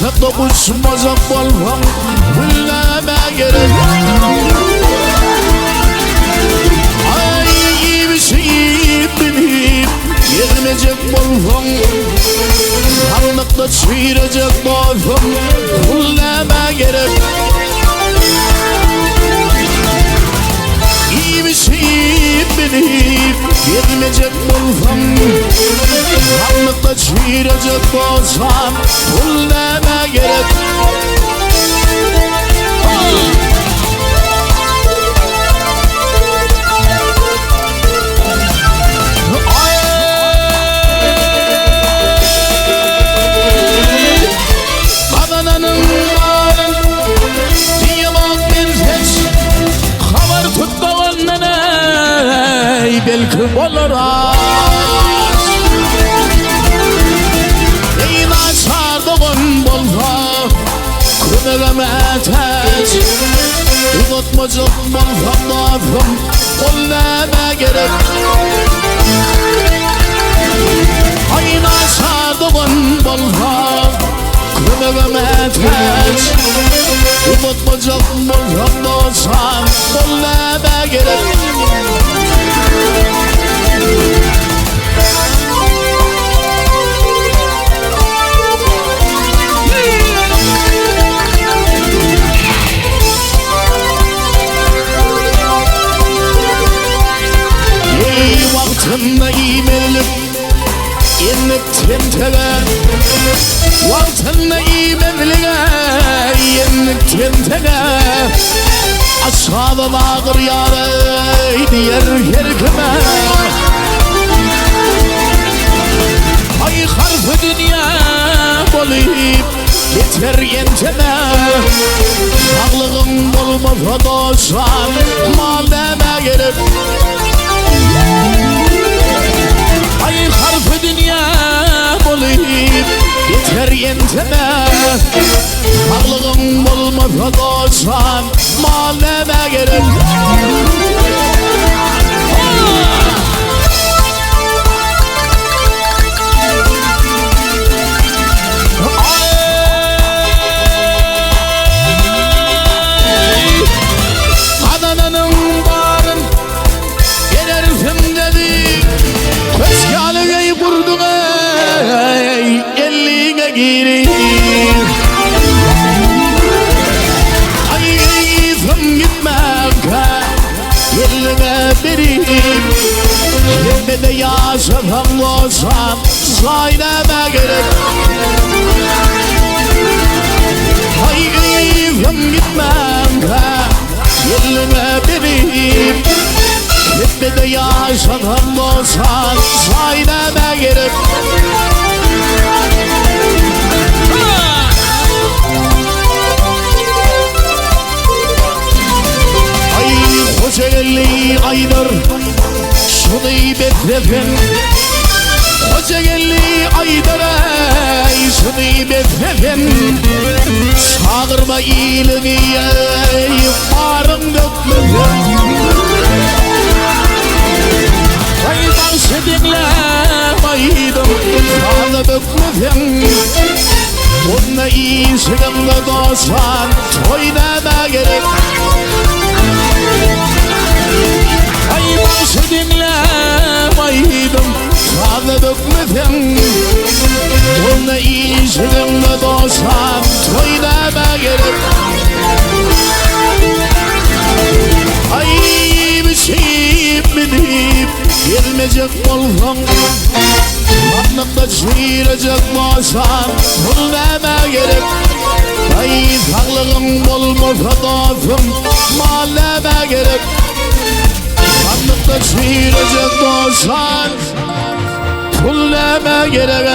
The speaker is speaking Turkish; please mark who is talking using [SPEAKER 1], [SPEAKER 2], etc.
[SPEAKER 1] Dokuşmazak balvam Gülleme gerek Ay gibi şeyip binip Gelmeyecek balvam Karanlıkta çiğirecek balvam Gülleme gerek gibi şeyip binip Gelmeyecek balvam Karanlıkta çiğirecek balvam Gülleme gerek belki bolara Eyna çardığın bolha Kümegeme tez Unutmacak bolham nafım Kolleme gerek Eyna çardığın bolha Kümegeme tez Unutmacak bolham nafım Kolleme gerek Vaktında imelip yenip tentege Vaktında imelip yenip tentege Aşağıda ağır yare diğer yerkime Ay harfı dünya bolayıp yeter yenteme Sağlığın olmasa doşan maleme gerek Ay harfı dünya bolayıp yeter yenteme Sağlığın olmasa doşan maleme gerek Yemede yaşamam olsam Sayneme gerek Hayırım gitmem Yerime benim Yemede yaşamam olsam Sayneme gerek Ay Kocaeli aydır Şunu beklefem Kocaeli aydara Şunu beklefem Çağırma iyiliği Varım döklefem Ay dans edinle Aydım Sana döklefem Bununla iyisinden dostan Oynama gerek Ay başı dinlemaydım Sana dökmedim Bununla iyisinden dostan Oynama gerek Ay bir şey bilip Gelmeyecek bolsam Anlıkta çiğirecek bolsam Oynama gerek Ay sağlığım olmasa dostum Maleme gerek Sandıkta çiğirecek dostan Pulleme gerek